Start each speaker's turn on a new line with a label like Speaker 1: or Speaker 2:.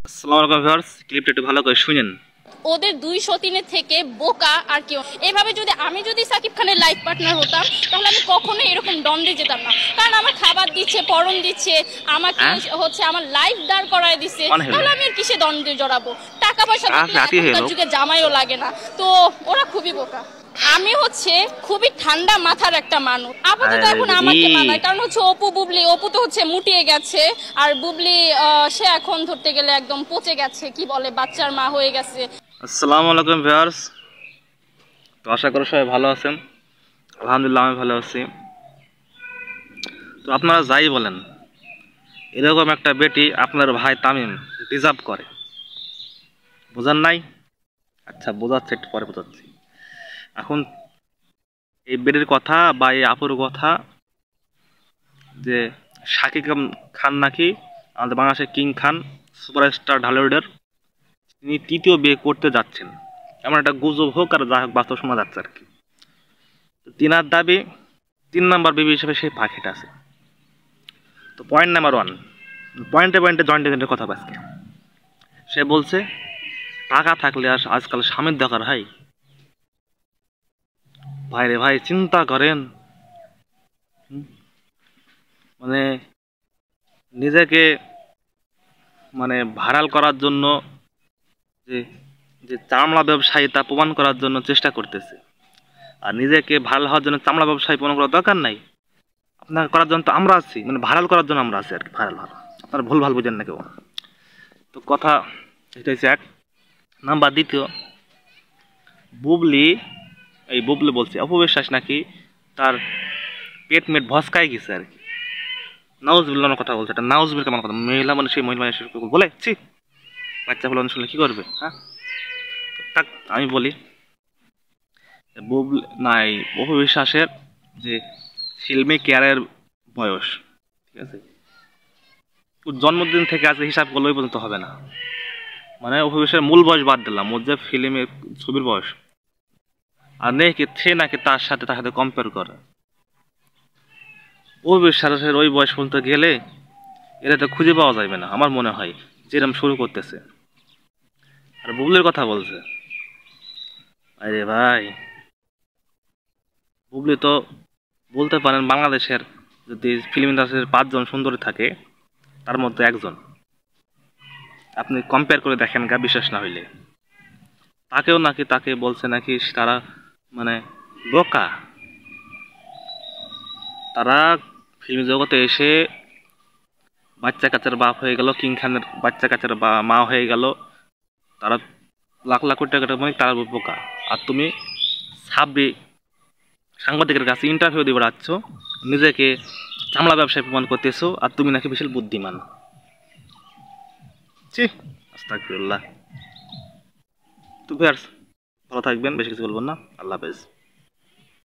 Speaker 1: আসসালামু আলাইকুম ভিউয়ার্স, ক্লিপটা একটু ভালো করে শুনেন।
Speaker 2: ওদের 203 থেকে বোকা আর কেউ। এভাবে আমি যদি সাকিব খানের লাইফ পার্টনার হতাম তাহলে আমি কখনোই এরকম দ্বন্দ্বে যেতাম না। কারণ আমার খাবার দিচ্ছে, পরন দিচ্ছে, আমাকে আমার লাইফ দাঁড় করায় দিচ্ছে, তাহলে আমি আর কিসে দ্বন্দ্বে জড়াবো? টাকা পয়সা থাকলে এখনকার যুগে জামাইও লাগে না। তো ওরা খুবই বোকা। আমি খুবই ঠান্ডা মাথার একটা মানুষ। আপাতত এখন আমাকে মানায়, কারণ অপু তো মুটিয়ে গেছে। আর বুবলি সে এখন ধরতে গেলে একদম পচে গেছে, কি বলে, বাচ্চার মা হয়ে গেছে।
Speaker 1: আসসালামু আলাইকুম ভিউয়ার্স, তো আশা করি সবাই ভালো আছেন। আলহামদুলিল্লাহ আমি ভালো আছি। তো আপনারা যাই বলেন, এরকম একটা বেটি আপনার ভাই তামিম ডিজার্ভ করে। বোঝার নাই? আচ্ছা বোঝাচ্ছে, একটু পরে বোঝাচ্ছি। এখন এই বেটির কথা বা এই আপুর কথা, যে শাকিব খান নাকি আমাদের বাংলাদেশের কিং খান, সুপারস্টার ঢালিউডের, তিনি তৃতীয় বিয়ে করতে যাচ্ছেন, এমন একটা গুজব হোক আর যা হোক বাস্তব শোনা যাচ্ছে আর কি। তিনার দাবি 3 নাম্বার বিবি হিসেবে সেই পাখিটা আছে। তো পয়েন্ট নাম্বার 1, পয়েন্টে জয়েন্টের কথা আজকে। সে বলছে টাকা থাকলে আর আজকাল স্বামীর দরকার হয়। ভাই রে ভাই, চিন্তা করেন, মানে নিজেকে ভাইরাল করার জন্য, যে যে চামড়া ব্যবসায়ী তা প্রমাণ করার জন্য চেষ্টা করতেছে। আর নিজেকে ভাইরাল হওয়ার জন্য চামড়া ব্যবসায়ী প্রমাণ করার দরকার নাই। আপনার করার জন্য তো আমরা আছি, ভাইরাল করার জন্য আমরা আছি আর কি। ভাইরাল হওয়া আপনারা ভুল ভাল বুঝেন না কেউ। তো কথা এটা হচ্ছে 1 নাম্বার। দ্বিতীয়, বুবলি বলছে অপবিশ্বাস নাকি তার পেটমেট ভসকায় গেছে আর কি। নাউজুবিল্লাহর কথা বলছে। এটা নাউজুবিল কেমন কথা? মহিলা মানে সেই মহিলা মানুষের বলে ছি, বাচ্চা বলে শুনলে কি করবে? হ্যাঁ, থাক আমি বলি, বুবলি নাই অপবিশ্বাসের যে ফিল্মে কেয়ারের বয়স, ঠিক আছে, জন্মদিন থেকে আজকে হিসাব করলে ওই পর্যন্ত হবে না। অপবিশ্বাসের মূল বয়স বাদ দিলাম, ওর যে ফিল্মের ছবির বয়স, আর সে নাকি তার সাথে কম্পেয়ার করে। অপবিশ্বাসের ওই বয়স পর্যন্ত গেলে এটা তো খুঁজে পাওয়া যাবে না আমার মনে হয়, যেরকম শুরু করতেছে। আর বুবলির কথা বলছে, আরে ভাই, বুবলি তো বলতে পারেন বাংলাদেশের যদি ফিল্ম ইন্ডাস্ট্রির 5 জন সুন্দরী থাকে তার মধ্যে একজন। আপনি কম্পেয়ার করে দেখেন গা, বিশ্বাস না হইলে। তাকেও নাকি তাকে বলছে নাকি তারা বোকা। তারা ফিল্ম জগতে এসে বাচ্চা কাচ্চার বাপ হয়ে গেল, কিং খানের বাচ্চা কাচ্চার মা হয়ে গেল, তারা লাখ লাখ কোটি টাকা তারা বোকা। আর তুমি সাংবাদিকের কাছে ইন্টারভিউ দিয়ে বেড়াচ্ছ, নিজেকে চামড়া ব্যবসায় প্রমাণ করতেছো, আর তুমি নাকি বিশাল বুদ্ধিমান। ছি, আস্তাগফিরুল্লাহ। তো ভিউয়ার্স, ভালো থাকবেন, বেশি কিছু বলবো না। আল্লাহ হাফেজ।